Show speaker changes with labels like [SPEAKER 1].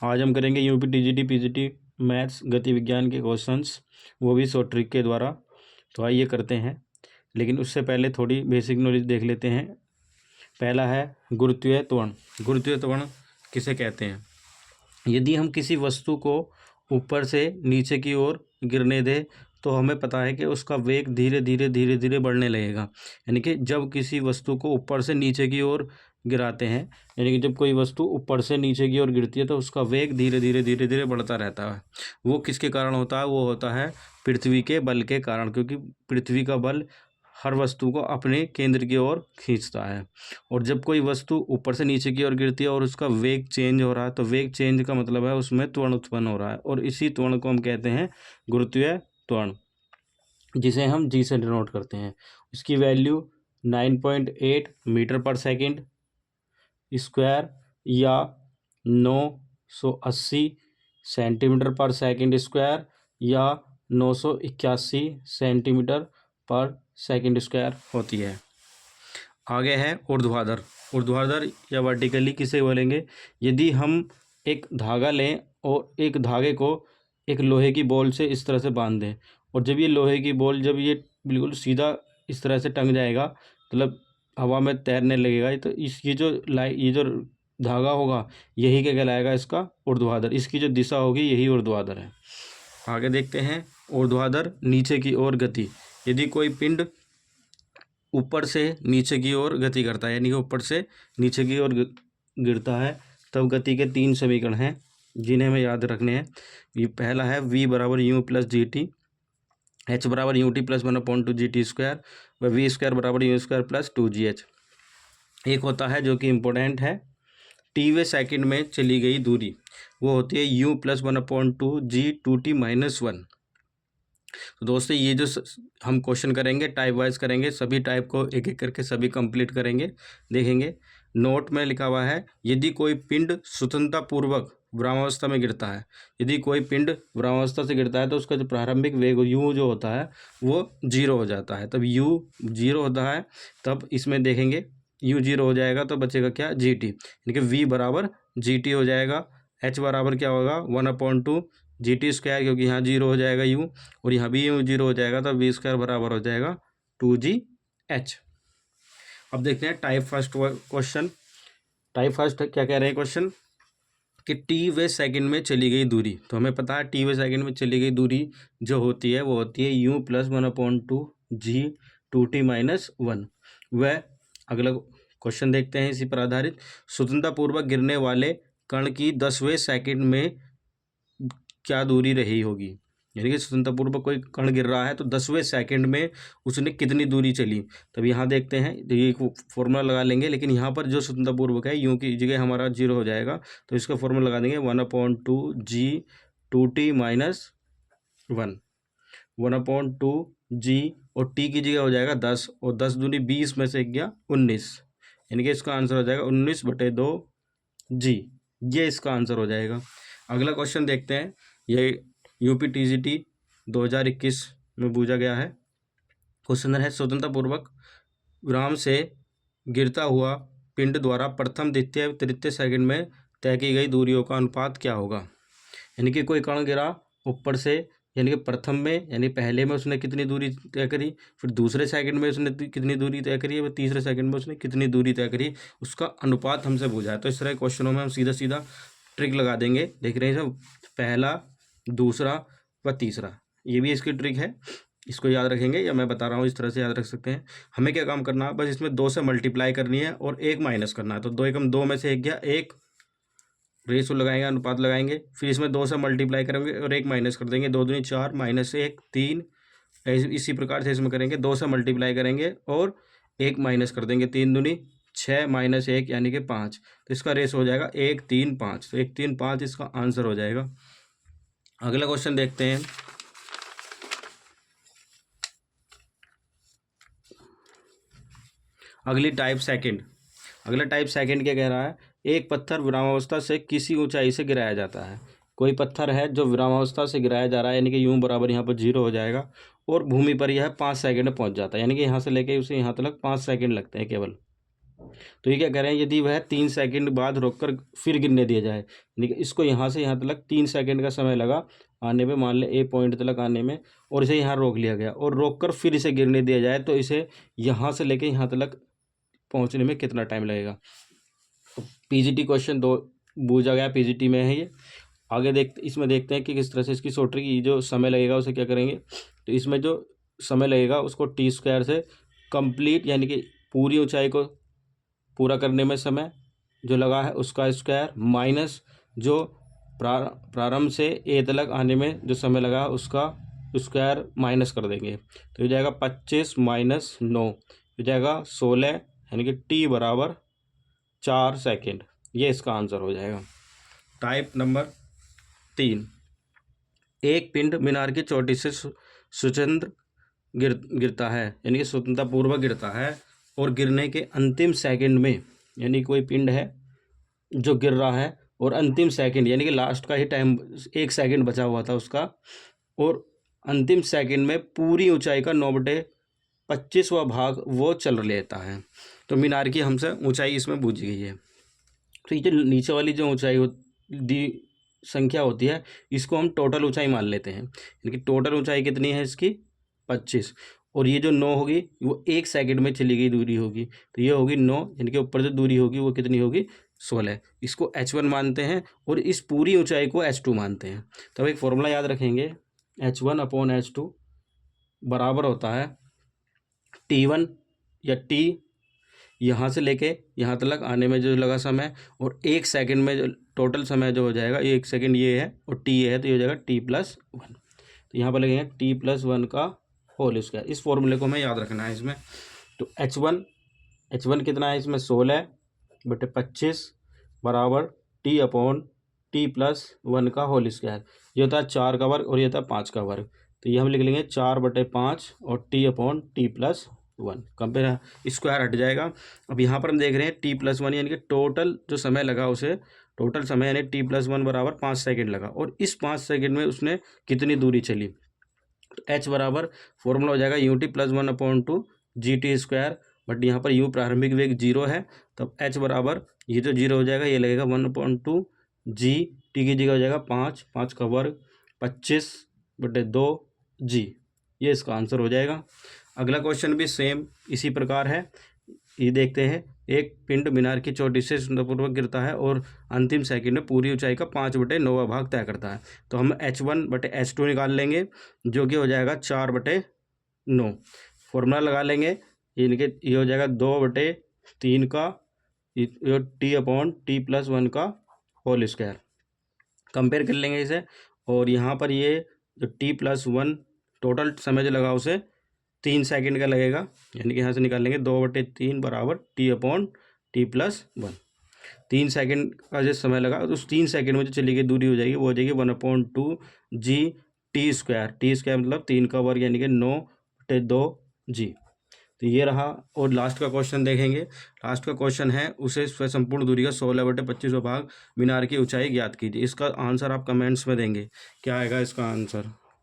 [SPEAKER 1] आज हम करेंगे यूपी टीजीटी पीजीटी मैथ्स गति विज्ञान के क्वेश्चंस, वो भी शॉर्ट ट्रिक के द्वारा। तो आइए करते हैं, लेकिन उससे पहले थोड़ी बेसिक नॉलेज देख लेते हैं। पहला है गुरुत्वीय त्वरण। गुरुत्वीय त्वरण किसे कहते हैं? यदि हम किसी वस्तु को ऊपर से नीचे की ओर गिरने दें तो हमें पता है कि उसका वेग धीरे धीरे धीरे धीरे बढ़ने लगेगा। यानी कि जब किसी वस्तु को ऊपर से नीचे की ओर गिराते हैं, यानी कि जब कोई वस्तु ऊपर से नीचे की ओर गिरती है तो उसका वेग धीरे धीरे धीरे धीरे बढ़ता रहता है। वो किसके कारण होता है? वो होता है पृथ्वी के बल के कारण, क्योंकि पृथ्वी का बल हर वस्तु को अपने केंद्र की ओर खींचता है। और जब कोई वस्तु ऊपर से नीचे की ओर गिरती है और उसका वेग चेंज हो रहा है, तो वेग चेंज का मतलब है उसमें त्वरण उत्पन्न हो रहा है, और इसी त्वरण को हम कहते हैं गुरुत्वीय त्वरण, जिसे हम जी से डिनोट करते हैं। इसकी वैल्यू 9.8 मीटर पर सेकेंड स्क्वायर या 980 सेंटीमीटर पर सेकेंड स्क्वायर या 981 सेंटीमीटर पर सेकेंड स्क्वायर होती है। आगे है ऊर्ध्वाधर। ऊर्ध्वाधर या वर्टिकली किसे बोलेंगे? यदि हम एक धागा लें और एक धागे को एक लोहे की बॉल से इस तरह से बांध दें, और जब ये लोहे की बॉल जब ये बिल्कुल सीधा इस तरह से टंग जाएगा, मतलब हवा में तैरने लगेगा, तो ये जो धागा होगा यही क्या कहलाएगा? इसका ऊर्ध्वाधर। इसकी जो दिशा होगी यही ऊर्ध्वाधर है। आगे देखते हैं ऊर्ध्वाधर नीचे की ओर गति। यदि कोई पिंड ऊपर से नीचे की ओर गति करता है, यानी कि ऊपर से नीचे की ओर गिरता है, तब गति के 3 समीकरण हैं जिन्हें हमें याद रखने हैं। ये पहला है v बराबर you plus G T, h बराबर U T plus 1/2 G T square, व वी स्क्वायर बराबर यू स्क्वायर प्लस 2gh। एक होता है जो कि इम्पोर्टेंट है, टीवे सेकंड में चली गई दूरी, वो होती है u प्लस 1/2 जी 2t माइनस 1। तो दोस्तों ये जो हम क्वेश्चन करेंगे टाइप वाइज करेंगे, सभी टाइप को एक एक करके सभी कंप्लीट करेंगे, देखेंगे। नोट में लिखा हुआ है, यदि कोई पिंड स्वतंत्रतापूर्वक विरामावस्था में गिरता है, यदि कोई पिंड विरामावस्था से गिरता है तो उसका जो प्रारंभिक वेग u जो होता है वो 0 हो जाता है। तब u 0 होता है, तब इसमें देखेंगे u 0 हो जाएगा तो बचेगा क्या? जी टी, यानी कि v बराबर जी टी हो जाएगा। h बराबर क्या होगा? 1/2 जी टी स्क्वायर, क्योंकि यहाँ 0 हो जाएगा u, और यहाँ भी u 0 हो जाएगा, तो वी स्क्वायर बराबर हो जाएगा 2gh। अब देखते हैं type first question. Type first क्या कह रहे हैं क्वेश्चन? कि टी वे सेकंड में चली गई दूरी। तो हमें पता है टी वे सेकंड में चली गई दूरी जो होती है वो होती है u प्लस 1/2 जी 2t माइनस 1। वह अगला क्वेश्चन देखते हैं इसी पर आधारित। स्वतंत्रतापूर्वक गिरने वाले कण की 10वें सेकंड में क्या दूरी रही होगी? यानी कि स्वतंत्रतापूर्वक कोई कण गिर रहा है तो 10वें सेकंड में उसने कितनी दूरी चली। तब यहाँ देखते हैं, तो ये फॉर्मूला लगा लेंगे, लेकिन यहाँ पर जो स्वतंत्रतापूर्वक है यूँ की जगह हमारा 0 हो जाएगा, तो इसका फॉर्मूला लगा देंगे 1/2 जी 2t माइनस 1। 1/2 जी और टी की जगह हो जाएगा 10, और 10 दूनी 20 में से गया 19, यानी कि इसका आंसर हो जाएगा 19/2 जी। ये इसका आंसर हो जाएगा। अगला क्वेश्चन देखते हैं, ये यूपी टीजीटी 2021 में पूछा गया है। क्वेश्चन है, स्वतंत्रतापूर्वक विराम से गिरता हुआ पिंड द्वारा प्रथम द्वितीय तृतीय सेकंड में तय की गई दूरियों का अनुपात क्या होगा? यानी कि कोई कण गिरा ऊपर से, यानी कि प्रथम में यानी पहले में उसने कितनी दूरी तय करी, फिर दूसरे सेकंड में उसने कितनी दूरी तय करी, फिर तीसरे सेकंड में उसने कितनी दूरी तय करी, उसका अनुपात हमसे पूछा है। तो इस तरह के क्वेश्चनों में हम सीधा सीधा ट्रिक लगा देंगे। देख रहे हैं सब, पहला, दूसरा व तीसरा, ये भी इसकी ट्रिक है, इसको याद रखेंगे, या मैं बता रहा हूँ इस तरह से याद रख सकते हैं। हमें क्या काम करना है, बस इसमें 2 से मल्टीप्लाई करनी है और 1 माइनस करना है। तो 2 एकम 2 में से 1 गया, 1 रेशो लगाएंगे, अनुपात लगाएंगे, फिर इसमें 2 से मल्टीप्लाई करेंगे और 1 माइनस कर देंगे, 2 दूनी 4 माइनस 1 3। इसी प्रकार से इसमें करेंगे, 2 से मल्टीप्लाई करेंगे और 1 माइनस कर देंगे, 3 दूनी 6 माइनस 1 यानी कि 5। तो इसका रेशो हो जाएगा 1 3 5, तो 1 3 5 इसका आंसर हो जाएगा। अगला क्वेश्चन देखते हैं। अगला टाइप सेकंड क्या कह रहा है? एक पत्थर विरामावस्था से किसी ऊंचाई से गिराया जाता है। कोई पत्थर है जो विरामावस्था से गिराया जा रहा है, यानी कि यूं बराबर यहाँ पर 0 हो जाएगा, और भूमि पर यह 5 सेकंड में पहुंच जाता है, यानी कि यहाँ से लेके उसे यहाँ तक 5 सेकंड लगते हैं केवल। तो ये क्या कह रहे हैं, यदि वह 3 सेकंड बाद रोककर फिर गिरने दिया जाए, यानी कि इसको यहाँ से यहाँ तक 3 सेकंड का समय लगा आने में, मान ले ए पॉइंट तक आने में, और इसे यहाँ रोक लिया गया और रोककर फिर इसे गिरने दिया जाए, तो इसे यहाँ से लेके यहाँ तक पहुँचने में कितना टाइम लगेगा। तो पीजीटी क्वेश्चन 2 पूछा गया, पीजीटी में है ये। आगे इसमें देखते हैं कि किस तरह से इसकी सॉल्व की जो समय लगेगा उसे क्या करेंगे। तो इसमें जो समय लगेगा उसको टी स्क्वायर से कंप्लीट, यानी कि पूरी ऊंचाई को पूरा करने में समय जो लगा है उसका स्क्वायर, माइनस जो प्रारंभ से ए तक आने में जो समय लगा उसका स्क्वायर माइनस कर देंगे। तो ये जाएगा 25 माइनस 9, ये जाएगा 16, यानी कि टी बराबर 4 सेकेंड। ये इसका आंसर हो जाएगा। टाइप नंबर 3, एक पिंड मीनार की चोटी से स्वतंत्र गिरता है, यानी कि स्वतंत्रतापूर्वक गिरता है, और गिरने के अंतिम सेकंड में, यानी कोई पिंड है जो गिर रहा है और अंतिम सेकंड, यानी कि लास्ट का ही टाइम 1 सेकंड बचा हुआ था उसका, और अंतिम सेकंड में पूरी ऊंचाई का 9/25वां भाग वो चल लेता है। तो मीनार की हमसे ऊंचाई इसमें पूछी गई है। तो ये जो नीचे वाली जो ऊंचाई दी संख्या होती है, इसको हम टोटल ऊंचाई मान लेते हैं, यानी कि टोटल ऊंचाई कितनी है इसकी 25, और ये जो 9 होगी वो 1 सेकंड में चली गई दूरी होगी, तो ये होगी 9, यानी कि ऊपर जो दूरी होगी वो कितनी होगी 16। इसको h1 मानते हैं और इस पूरी ऊंचाई को h2 मानते हैं। तो अब एक फॉर्मूला याद रखेंगे, h1/h2 बराबर होता है T1 या T यहाँ से लेके यहाँ तक आने में जो लगा समय, और 1 सेकंड में जो टोटल समय जो हो जाएगा, ये 1 सेकंड ये है और T ये है, तो ये हो जाएगा T+1। तो यहाँ पर लगेंगे T+1 का होल स्क्वायर। इस फॉर्मूले को हमें याद रखना है इसमें। तो H1 कितना है इसमें 16/25 बराबर T/T+1 का होल स्क्वायर। ये होता है 4 का वर्ग और ये होता है 5 का वर्ग। तो ये हम लिख लेंगे 4/5 और T/T+1। कंपेयर स्क्वायर हट जाएगा। अब यहाँ पर हम देख रहे हैं T+1 यानी कि टोटल जो समय लगा उसे, टोटल समय यानी T+1 बराबर 5 सेकंड लगा, और इस 5 सेकंड में उसने कितनी दूरी चली। तो h बराबर फॉर्मूला हो जाएगा ut+1/2 GT², बट यहाँ पर u प्रारंभिक वेग 0 है, तब h बराबर ये जो 0 हो जाएगा, ये लगेगा 1/2 g, t की जगह हो जाएगा 5 का वर्ग 25/2 g। ये इसका आंसर हो जाएगा। अगला क्वेश्चन भी सेम इसी प्रकार है। ये देखते हैं, एक पिंड मीनार की चोटी से सुंदरपूर्वक गिरता है और अंतिम सेकंड में पूरी ऊंचाई का 5/9वां भाग तय करता है। तो हम h1/h2 निकाल लेंगे, जो कि हो जाएगा 4/9। फॉर्मूला लगा लेंगे, यानी कि ये हो जाएगा 2/3 का T/T+1 का होल स्क्वायर। कंपेयर कर लेंगे इसे, और यहाँ पर ये जो T+1 टोटल समय जो लगा उसे 3 सेकंड का लगेगा, यानी कि यहाँ से निकाल लेंगे 2/3 बराबर T/T+1। 3 सेकंड का जो समय लगा, तो उस 3 सेकंड में जो चली गई दूरी हो जाएगी वो हो जाएगी 1/2 GT²। T² मतलब 3 का वर्ग, यानी कि 9/2 G। तो ये रहा। और लास्ट का क्वेश्चन देखेंगे। लास्ट का क्वेश्चन है, उसे संपूर्ण दूरी का 16/25वां भाग मीनार की ऊंचाई ज्ञात कीजिए। इसका आंसर आप कमेंट्स में देंगे, क्या आएगा इसका आंसर।